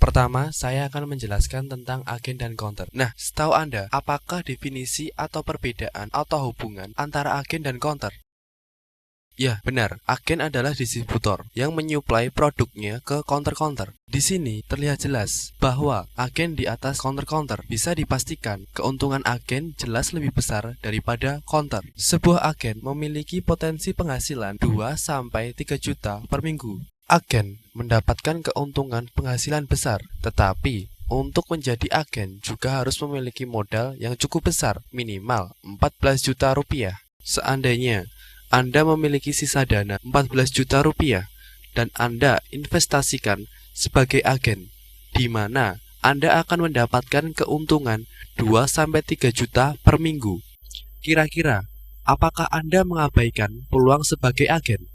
Pertama, saya akan menjelaskan tentang agen dan counter. Nah, setahu Anda, apakah definisi atau perbedaan atau hubungan antara agen dan counter? Ya, benar. Agen adalah distributor yang menyuplai produknya ke counter-counter. Di sini terlihat jelas bahwa agen di atas counter-counter bisa dipastikan keuntungan agen jelas lebih besar daripada counter. Sebuah agen memiliki potensi penghasilan 2-3 juta per minggu. Agen mendapatkan keuntungan penghasilan besar, tetapi untuk menjadi agen juga harus memiliki modal yang cukup besar, minimal 14 juta rupiah. Seandainya Anda memiliki sisa dana 14 juta rupiah dan Anda investasikan sebagai agen, di mana Anda akan mendapatkan keuntungan 2-3 juta per minggu. Kira-kira, apakah Anda mengabaikan peluang sebagai agen?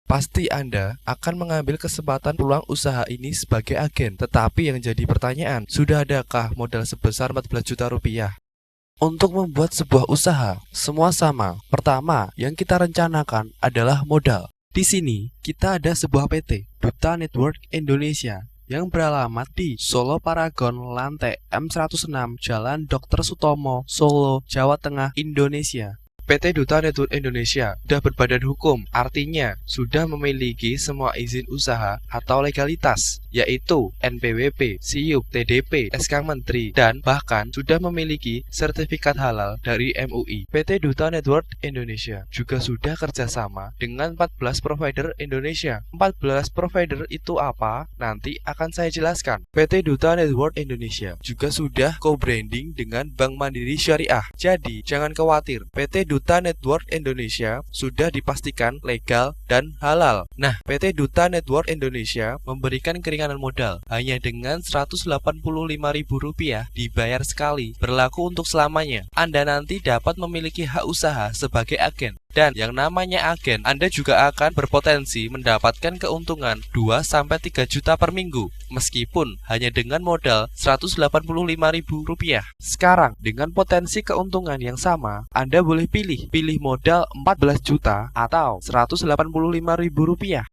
Pasti Anda akan mengambil kesempatan peluang usaha ini sebagai agen. Tetapi yang jadi pertanyaan, sudah adakah modal sebesar 14 juta rupiah? Untuk membuat sebuah usaha, semua sama. Pertama, yang kita rencanakan adalah modal. Di sini, kita ada sebuah PT, Duta Network Indonesia, yang beralamat di Solo Paragon Lantai M106, Jalan Dr. Sutomo, Solo, Jawa Tengah, Indonesia. PT Duta Network Indonesia sudah berbadan hukum, artinya sudah memiliki semua izin usaha atau legalitas, yaitu NPWP, SIUP, TDP, SK Menteri, dan bahkan sudah memiliki sertifikat halal dari MUI. PT Duta Network Indonesia juga sudah kerjasama dengan 14 provider Indonesia. 14 provider itu apa? Nanti akan saya jelaskan. PT Duta Network Indonesia juga sudah co-branding dengan Bank Mandiri Syariah. Jadi, jangan khawatir, PT Duta Network Indonesia sudah dipastikan legal dan halal. Nah, PT Duta Network Indonesia memberikan keringanan modal hanya dengan Rp185.000 dibayar sekali, berlaku untuk selamanya. Anda nanti dapat memiliki hak usaha sebagai agen. Dan yang namanya agen, Anda juga akan berpotensi mendapatkan keuntungan 2-3 juta per minggu, meskipun hanya dengan modal Rp185.000. Sekarang, dengan potensi keuntungan yang sama, Anda boleh pilih modal 14 juta atau Rp185.000.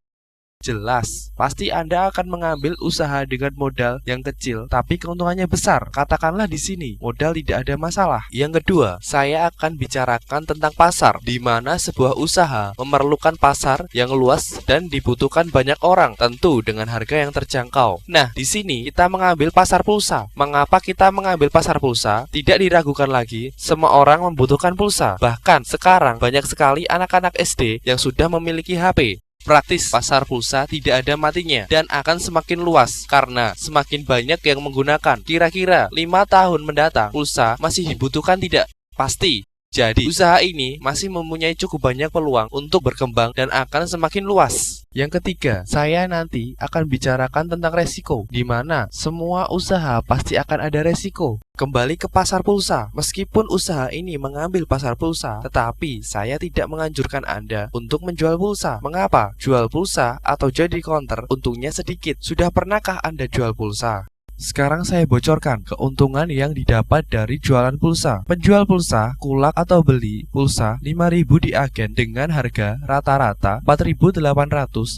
Jelas, pasti Anda akan mengambil usaha dengan modal yang kecil, tapi keuntungannya besar. Katakanlah di sini, modal tidak ada masalah. Yang kedua, saya akan bicarakan tentang pasar, di mana sebuah usaha memerlukan pasar yang luas dan dibutuhkan banyak orang, tentu dengan harga yang terjangkau. Nah, di sini kita mengambil pasar pulsa. Mengapa kita mengambil pasar pulsa? Tidak diragukan lagi, semua orang membutuhkan pulsa. Bahkan sekarang banyak sekali anak-anak SD yang sudah memiliki HP. Praktis, pasar pulsa tidak ada matinya dan akan semakin luas karena semakin banyak yang menggunakan. Kira-kira 5 tahun mendatang, pulsa masih dibutuhkan tidak? Pasti. Jadi, usaha ini masih mempunyai cukup banyak peluang untuk berkembang dan akan semakin luas. Yang ketiga, saya nanti akan bicarakan tentang resiko, di mana semua usaha pasti akan ada resiko. Kembali ke pasar pulsa, meskipun usaha ini mengambil pasar pulsa, tetapi saya tidak menganjurkan Anda untuk menjual pulsa. Mengapa? Jual pulsa atau jadi counter untungnya sedikit. Sudah pernahkah Anda jual pulsa? Sekarang saya bocorkan keuntungan yang didapat dari jualan pulsa. Penjual pulsa, kulak atau beli pulsa 5.000 di agen dengan harga rata-rata 4.800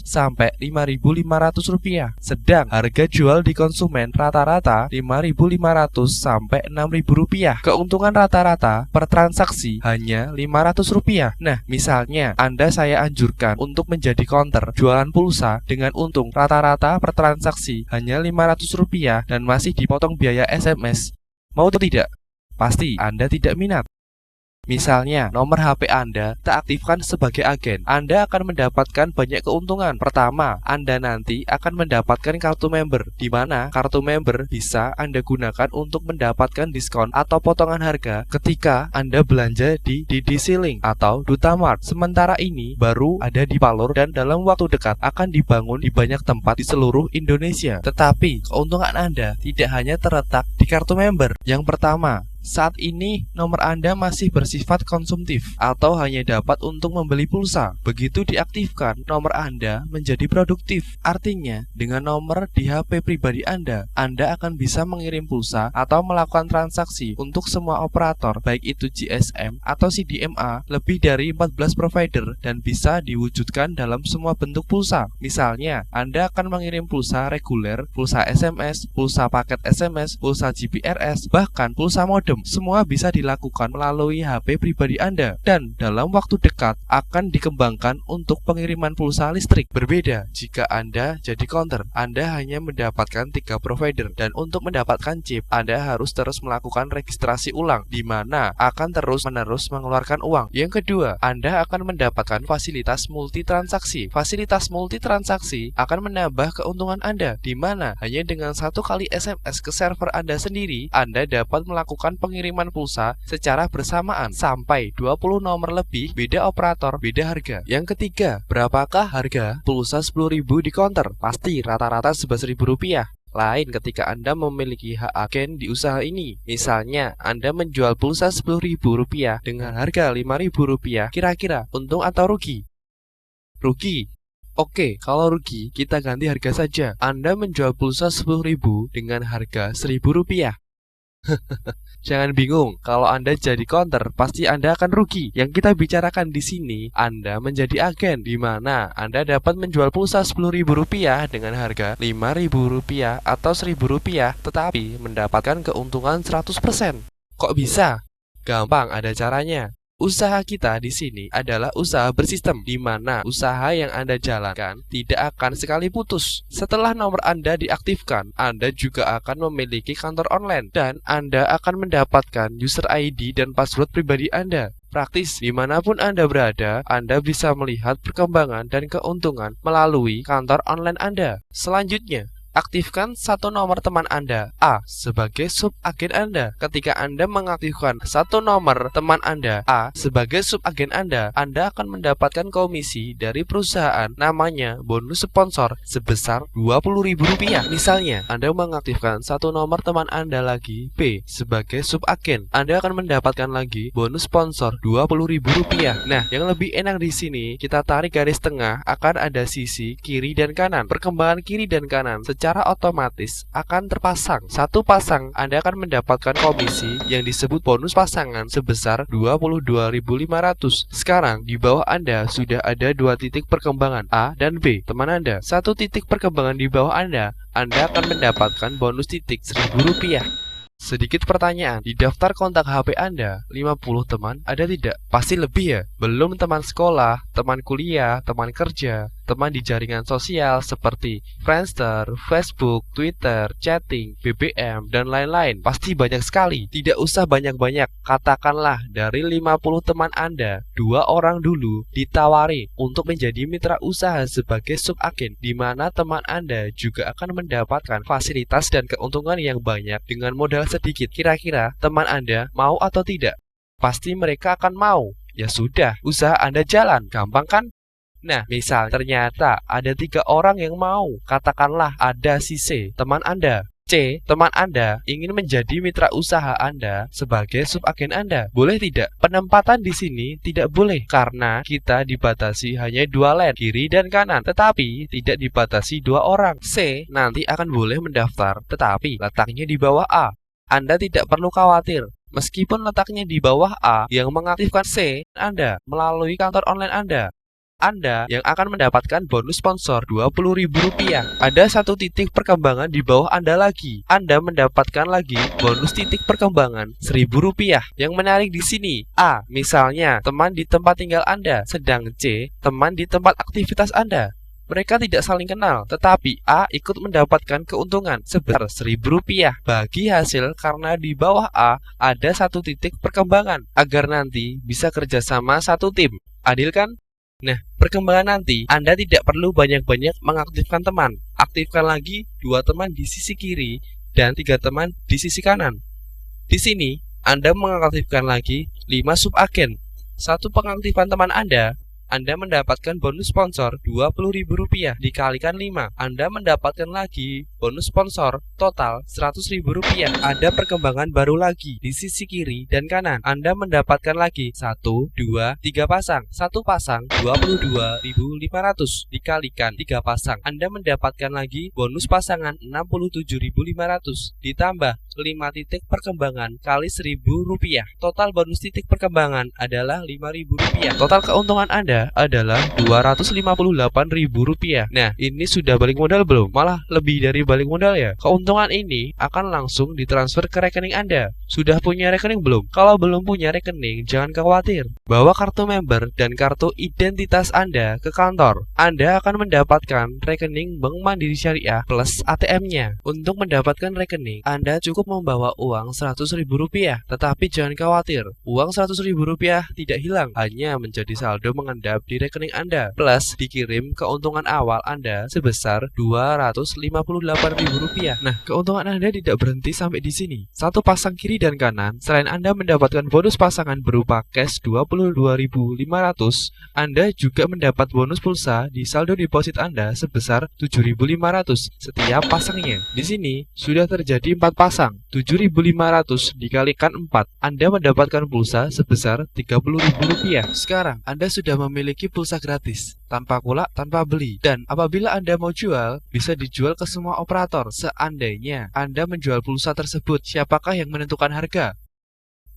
sampai 5.500 rupiah. Sedang harga jual di konsumen rata-rata 5.500 sampai 6.000 rupiah. Keuntungan rata-rata per transaksi hanya 500 rupiah. Nah, misalnya saya anjurkan untuk menjadi counter jualan pulsa dengan untung rata-rata per transaksi hanya 500 rupiah dan masih dipotong biaya SMS. Mau atau tidak? Pasti Anda tidak minat. Misalnya, nomor HP Anda tak aktifkan sebagai agen, Anda akan mendapatkan banyak keuntungan. Pertama, Anda nanti akan mendapatkan kartu member, di mana kartu member bisa Anda gunakan untuk mendapatkan diskon atau potongan harga ketika Anda belanja di DDC Link atau Duta Mart. Sementara ini baru ada di Palur dan dalam waktu dekat akan dibangun di banyak tempat di seluruh Indonesia. Tetapi, keuntungan Anda tidak hanya terletak di kartu member. Yang pertama, Saat ini, nomor Anda masih bersifat konsumtif atau hanya dapat untuk membeli pulsa. Begitu diaktifkan, nomor Anda menjadi produktif. Artinya, dengan nomor di HP pribadi Anda akan bisa mengirim pulsa atau melakukan transaksi untuk semua operator, baik itu GSM atau CDMA, lebih dari 14 provider dan bisa diwujudkan dalam semua bentuk pulsa. Misalnya, Anda akan mengirim pulsa reguler, pulsa SMS, pulsa paket SMS, pulsa GPRS, bahkan pulsa modem. Semua bisa dilakukan melalui HP pribadi Anda dan dalam waktu dekat akan dikembangkan untuk pengiriman pulsa listrik. Berbeda jika Anda jadi counter, Anda hanya mendapatkan 3 provider dan untuk mendapatkan chip Anda harus terus melakukan registrasi ulang di mana akan terus-menerus mengeluarkan uang. Yang kedua, Anda akan mendapatkan fasilitas multitransaksi. Fasilitas multitransaksi akan menambah keuntungan Anda di mana hanya dengan 1 kali SMS ke server Anda sendiri, Anda dapat melakukan pengiriman pulsa secara bersamaan sampai 20 nomor lebih, beda operator, beda harga. Yang ketiga, berapakah harga pulsa 10.000 di counter? Pasti rata-rata Rp11.000. Lain ketika Anda memiliki hak agen di usaha ini. Misalnya, Anda menjual pulsa Rp10.000 dengan harga Rp5.000, kira-kira untung atau rugi? Rugi. Oke, kalau rugi, kita ganti harga saja. Anda menjual pulsa 10.000 dengan harga Rp1.000. Jangan bingung, kalau Anda jadi counter, pasti Anda akan rugi. Yang kita bicarakan di sini, Anda menjadi agen, di mana Anda dapat menjual pulsa Rp10.000 dengan harga Rp5.000 atau Rp1.000, tetapi mendapatkan keuntungan 100%. Kok bisa? Gampang, ada caranya. Usaha kita di sini adalah usaha bersistem, di mana usaha yang Anda jalankan tidak akan sekali putus. Setelah nomor Anda diaktifkan, Anda juga akan memiliki kantor online dan Anda akan mendapatkan user ID dan password pribadi Anda. Praktis, dimanapun Anda berada, Anda bisa melihat perkembangan dan keuntungan melalui kantor online Anda. Selanjutnya, aktifkan 1 nomor teman Anda A sebagai subagen Anda. Ketika Anda mengaktifkan 1 nomor teman Anda A sebagai subagen Anda akan mendapatkan komisi dari perusahaan namanya bonus sponsor sebesar Rp20.000. Misalnya, Anda mengaktifkan 1 nomor teman Anda lagi B sebagai subagen, Anda akan mendapatkan lagi bonus sponsor Rp20.000. Nah, yang lebih enak di sini, kita tarik garis tengah, akan ada sisi kiri dan kanan. Perkembangan kiri dan kanan secara otomatis akan terpasang. 1 pasang Anda akan mendapatkan komisi yang disebut bonus pasangan sebesar Rp22.500. Sekarang di bawah Anda sudah ada 2 titik perkembangan A dan B teman Anda. 1 titik perkembangan di bawah Anda akan mendapatkan bonus titik Rp1.000. Sedikit pertanyaan, di daftar kontak HP Anda 50 teman ada tidak? Pasti lebih ya? Belum teman sekolah, teman kuliah, teman kerja, teman di jaringan sosial seperti Friendster, Facebook, Twitter, chatting, BBM, dan lain-lain. Pasti banyak sekali. Tidak usah banyak-banyak. Katakanlah dari 50 teman Anda, 2 orang dulu ditawari untuk menjadi mitra usaha sebagai subagen, di mana teman Anda juga akan mendapatkan fasilitas dan keuntungan yang banyak dengan modal sedikit. Kira-kira teman Anda mau atau tidak? Pasti mereka akan mau. Ya sudah, usaha Anda jalan. Gampang kan? Nah, misal ternyata ada 3 orang yang mau. Katakanlah ada si C, teman Anda. C, teman Anda ingin menjadi mitra usaha Anda sebagai subagen Anda. Boleh tidak? Penempatan di sini tidak boleh karena kita dibatasi hanya 2 lane, kiri dan kanan, tetapi tidak dibatasi 2 orang. C nanti akan boleh mendaftar, tetapi letaknya di bawah A. Anda tidak perlu khawatir. Meskipun letaknya di bawah A, yang mengaktifkan C Anda melalui kantor online Anda yang akan mendapatkan bonus sponsor Rp20.000. Ada 1 titik perkembangan di bawah Anda lagi. Anda mendapatkan lagi bonus titik perkembangan Rp1.000. Yang menarik di sini, A misalnya teman di tempat tinggal Anda, sedang C teman di tempat aktivitas Anda. Mereka tidak saling kenal, tetapi A ikut mendapatkan keuntungan sebesar Rp1.000 bagi hasil karena di bawah A ada 1 titik perkembangan agar nanti bisa kerjasama 1 tim. Adil kan? Nah, perkembangan nanti Anda tidak perlu banyak-banyak mengaktifkan teman. Aktifkan lagi 2 teman di sisi kiri dan 3 teman di sisi kanan. Di sini Anda mengaktifkan lagi 5 subagen. 1 pengaktifan teman Anda mendapatkan bonus sponsor Rp20.000 dikalikan 5. Anda mendapatkan lagi bonus sponsor total Rp100.000. Ada perkembangan baru lagi di sisi kiri dan kanan. Anda mendapatkan lagi 1, 2, 3 pasang. Satu pasang 22.500 dikalikan 3 pasang. Anda mendapatkan lagi bonus pasangan 67.500 ditambah 5 titik perkembangan kali Rp1.000. Total bonus titik perkembangan adalah Rp5.000. Total keuntungan Anda adalah Rp258.000. Nah, ini sudah balik modal belum? Malah lebih dari balik modal ya. Keuntungan ini akan langsung ditransfer ke rekening Anda. Sudah punya rekening belum? Kalau belum punya rekening, jangan khawatir. Bawa kartu member dan kartu identitas Anda ke kantor. Anda akan mendapatkan rekening Bank Mandiri Syariah plus ATM-nya. Untuk mendapatkan rekening, Anda cukup membawa uang Rp100.000. Tetapi jangan khawatir, uang Rp100.000 tidak hilang, hanya menjadi saldo mengendap di rekening Anda. Plus dikirim keuntungan awal Anda sebesar Rp258.000. Nah, keuntungan Anda tidak berhenti sampai di sini. Satu pasang kiri dan kanan, selain Anda mendapatkan bonus pasangan berupa cash Rp22.500, Anda juga mendapat bonus pulsa di saldo deposit Anda sebesar Rp7.500 setiap pasangnya. Di sini sudah terjadi 4 pasang. Rp7.500 dikalikan 4, Anda mendapatkan pulsa sebesar Rp30.000. Sekarang Anda sudah memiliki pulsa gratis, tanpa kulak, tanpa beli. Dan apabila Anda mau jual, bisa dijual ke semua operator. Seandainya Anda menjual pulsa tersebut, siapakah yang menentukan harga?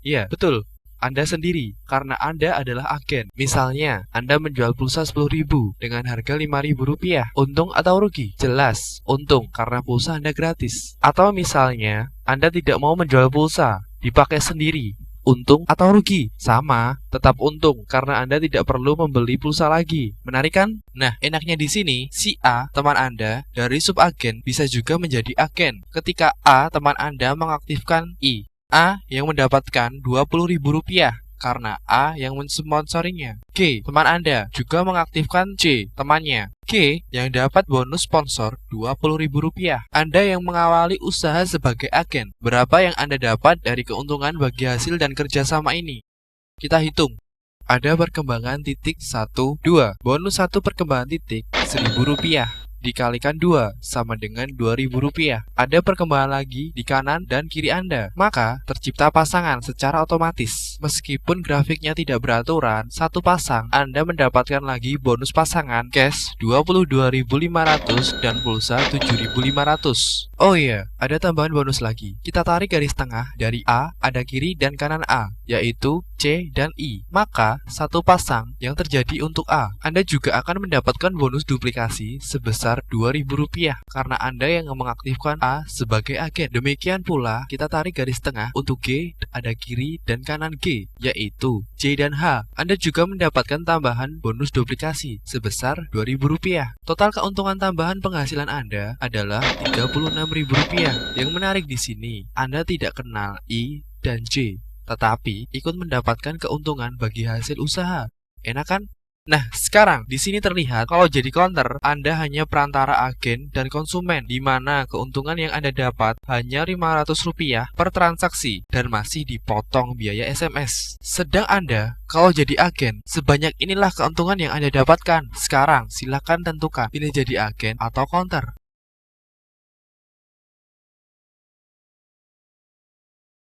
Iya, betul, Anda sendiri, karena Anda adalah agen. Misalnya, Anda menjual pulsa Rp10.000 dengan harga Rp5.000. Untung atau rugi? Jelas, untung karena pulsa Anda gratis. Atau misalnya, Anda tidak mau menjual pulsa, dipakai sendiri. Untung atau rugi? Sama, tetap untung karena Anda tidak perlu membeli pulsa lagi. Menarik kan? Nah, enaknya di sini, si A, teman Anda, dari subagen bisa juga menjadi agen. Ketika A, teman Anda, mengaktifkan I, A yang mendapatkan Rp20.000 karena A yang mensponsorinya. G, teman Anda, juga mengaktifkan C, temannya. G yang dapat bonus sponsor Rp20.000. Anda yang mengawali usaha sebagai agen, berapa yang Anda dapat dari keuntungan bagi hasil dan kerjasama ini? Kita hitung. Ada perkembangan titik 1, 2. Bonus 1 perkembangan titik Rp1.000 dikalikan 2 sama dengan Rp2.000. Ada perkembangan lagi di kanan dan kiri Anda. Maka tercipta pasangan secara otomatis. Meskipun grafiknya tidak beraturan, satu pasang Anda mendapatkan lagi bonus pasangan cash Rp22.500 dan pulsa Rp7.500. Oh iya, ada tambahan bonus lagi. Kita tarik garis tengah dari A, ada kiri dan kanan A, yaitu C dan I. Maka satu pasang yang terjadi untuk A, Anda juga akan mendapatkan bonus duplikasi sebesar Rp2.000 karena Anda yang mengaktifkan A sebagai agen. Demikian pula kita tarik garis tengah untuk G, ada kiri dan kanan G, yaitu C dan H. Anda juga mendapatkan tambahan bonus duplikasi sebesar Rp2.000. Total keuntungan tambahan penghasilan Anda adalah Rp36.000. Yang menarik di sini, Anda tidak kenal I dan J, tetapi ikut mendapatkan keuntungan bagi hasil usaha. Enak kan? Nah, sekarang di sini terlihat kalau jadi counter, Anda hanya perantara agen dan konsumen, di mana keuntungan yang Anda dapat hanya Rp500 per transaksi dan masih dipotong biaya SMS. Sedang Anda kalau jadi agen, sebanyak inilah keuntungan yang Anda dapatkan. Sekarang silakan tentukan pilih jadi agen atau counter.